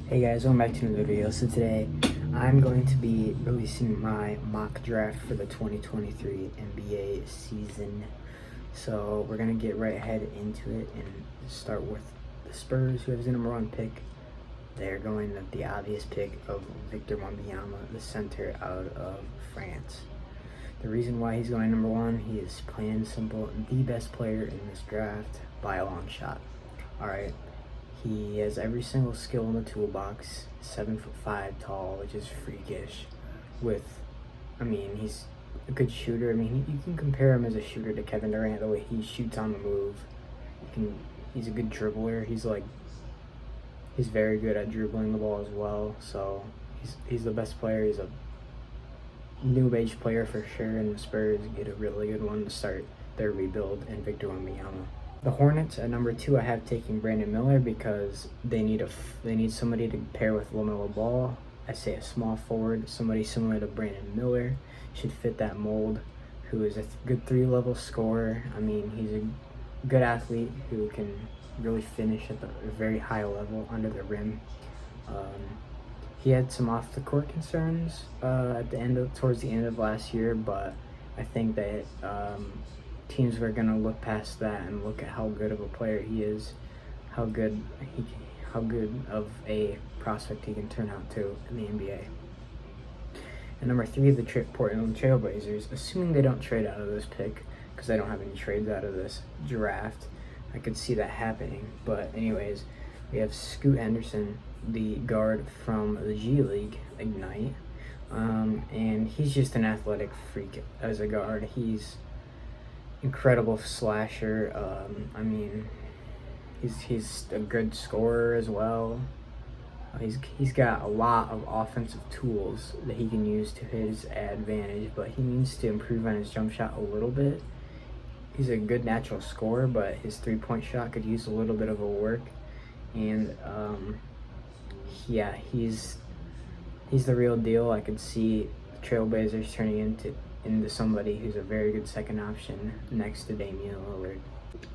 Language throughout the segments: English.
Hey guys, welcome back to another video. So today I'm going to be releasing my mock draft for the 2023 NBA season. So we're going to get right ahead into it and start with the Spurs, who has the number one pick. They're going with the obvious pick of Victor Wembanyama, the center out of France. The reason why he's going number one, he is plain and simple the best player in this draft by a long shot. Alright. He has every single skill in the toolbox. 7'5" tall, which is freakish. He's a good shooter. You can compare him as a shooter to Kevin Durant, the way he shoots on the move. He's a good dribbler. He's very good at dribbling the ball as well. So he's the best player. He's a new age player for sure. And the Spurs get a really good one to start their rebuild in Victor Wembanyama. The Hornets at number 2, I have taking Brandon Miller because they need somebody to pair with LaMelo Ball. I say a small forward, somebody similar to Brandon Miller should fit that mold, who is a good 3-level scorer. He's a good athlete who can really finish at a very high level under the rim. He had some off the court concerns towards the end of last year, but I think that teams are going to look past that and look at how good of a player he is, how good of a prospect he can turn out to in the NBA. And number 3, the Portland Trailblazers, assuming they don't trade out of this pick, because I don't have any trades out of this draft. I could see that happening, but anyways, we have Scoot Henderson, the guard from the G League, Ignite, and he's just an athletic freak as a guard. He's incredible slasher. He's a good scorer as well. He's got a lot of offensive tools that he can use to his advantage, but he needs to improve on his jump shot a little bit. He's a good natural scorer, but his 3-point shot could use a little bit of a work. And he's the real deal. I could see Trailblazers turning into somebody who's a very good second option next to Damian Lillard.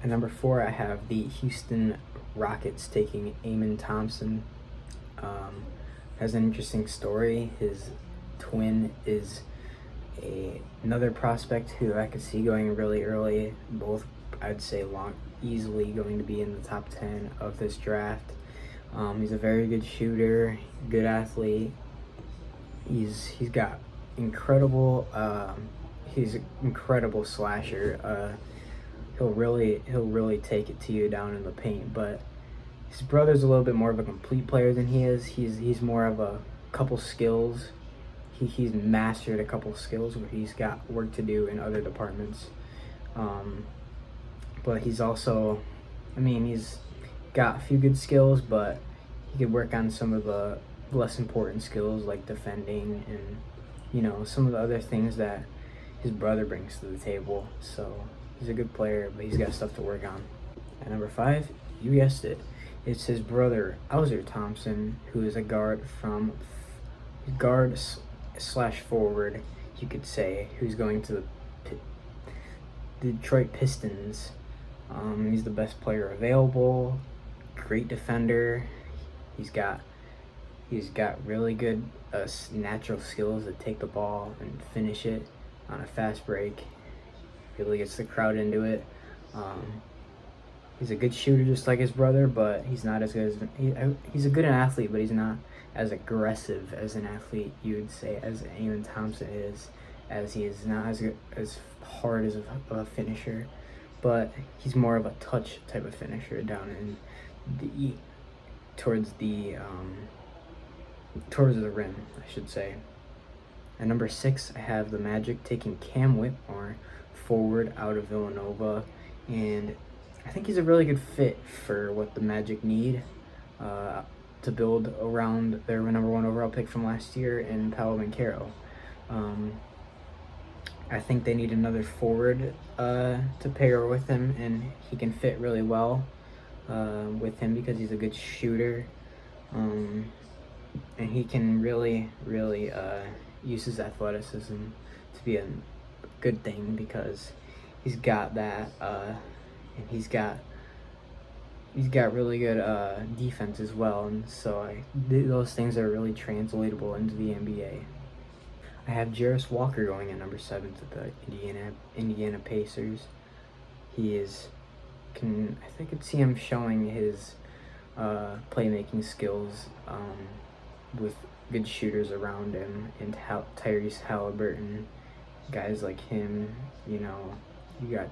At number 4, I have the Houston Rockets taking Amen Thompson. Has an interesting story. His twin is another prospect who I could see going really early. Both, I'd say, easily going to be in the top 10 of this draft. He's a very good shooter, good athlete. He's got incredible he's an incredible slasher. He'll really take it to you down in the paint, but his brother's a little bit more of a complete player than he is. He's more of a couple skills. He's mastered a couple skills, but he's got work to do in other departments. But he's also, he's got a few good skills, but he could work on some of the less important skills like defending and some of the other things that his brother brings to the table. So he's a good player, but he's got stuff to work on. At number 5, you guessed it, it's his brother Ausar Thompson, who is a guard slash forward, you could say, who's going to the Detroit Pistons. He's the best player available, great defender. He's got really good natural skills to take the ball and finish it on a fast break. Really gets the crowd into it. He's a good shooter just like his brother, but he's not as good as he's a good athlete, but he's not as aggressive as an athlete you would say as Amen Thompson is, as he is not as hard as a finisher, but he's more of a touch type of finisher down in towards the rim, I should say. At number 6, I have the Magic taking Cam Whitmore, forward out of Villanova, and I think he's a really good fit for what the Magic need to build around their number 1 overall pick from last year in Paolo Banchero. I think they need another forward to pair with him, and he can fit really well with him because he's a good shooter. And he can really use his athleticism to be a good thing because he's got that, and he's got he's got really good defense as well, and so those things are really translatable into the NBA. I have Jarris Walker going at number 7 to the Indiana Pacers. He is I could see him showing his playmaking skills with good shooters around him, and Tyrese Halliburton, guys like him. You know, you got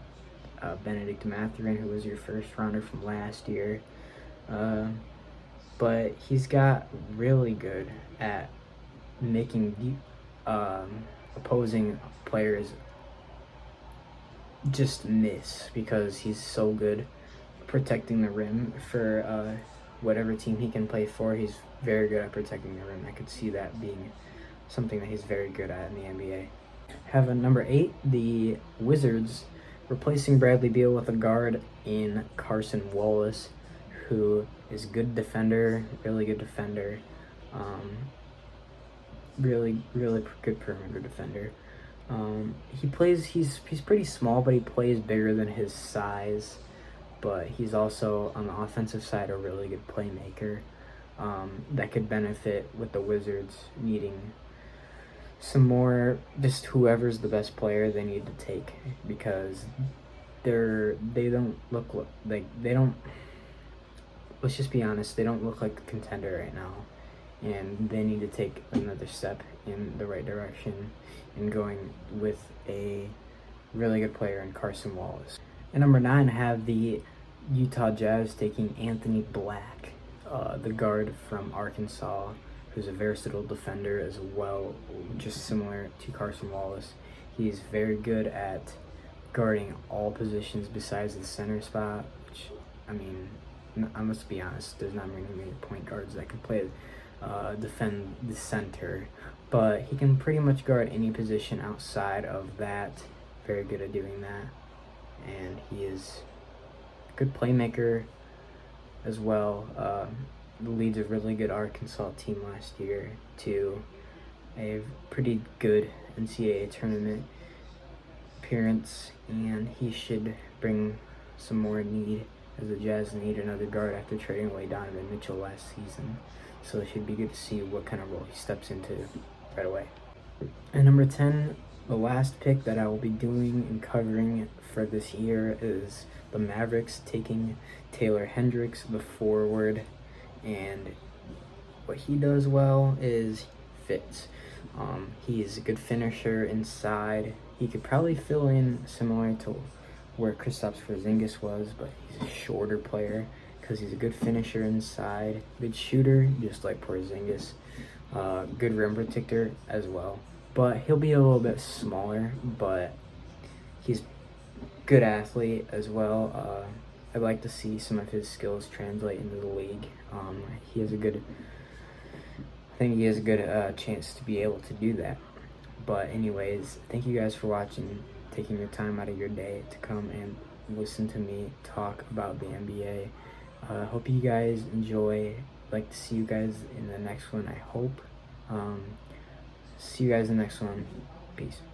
Benedict Mathurin, who was your first rounder from last year. But he's got really good at making opposing players just miss, because he's so good protecting the rim for whatever team he can play for. He's very good at protecting the rim. I could see that being something that he's very good at in the NBA. Have a number 8, the Wizards, replacing Bradley Beal with a guard in Carson Wallace, who is a good defender, really good defender, really good perimeter defender. He's pretty small, but he plays bigger than his size. But he's also, on the offensive side, a really good playmaker that could benefit with the Wizards needing some more, just whoever's the best player they need to take, because they don't look like let's just be honest, they don't look like a contender right now, and they need to take another step in the right direction and going with a really good player in Carson Wallace. And number 9, I have the Utah Jazz taking Anthony Black, the guard from Arkansas, who's a versatile defender as well, just similar to Carson Wallace. He's very good at guarding all positions besides the center spot, which, I mean, I must be honest, there's not many point guards that can play defend the center, but he can pretty much guard any position outside of that. Very good at doing that, and he is a good playmaker as well. Leads a really good Arkansas team last year to a pretty good NCAA tournament appearance, and he should bring some more need, as the Jazz need another guard after trading away Donovan Mitchell last season. So it should be good to see what kind of role he steps into right away. And number 10, the last pick that I will be doing and covering for this year is the Mavericks taking Taylor Hendricks, the forward. And what he does well is fits. He's a good finisher inside. He could probably fill in similar to where Kristaps Porzingis was, but he's a shorter player because he's a good finisher inside, good shooter, just like Porzingis, good rim protector as well. But he'll be a little bit smaller, but he's good athlete as well. I'd like to see some of his skills translate into the league. I think he has a good chance to be able to do that. But anyways, thank you guys for watching, taking your time out of your day to come and listen to me talk about the NBA. Hope you guys enjoy. I'd like to see you guys in the next one, I hope. See you guys in the next one. Peace.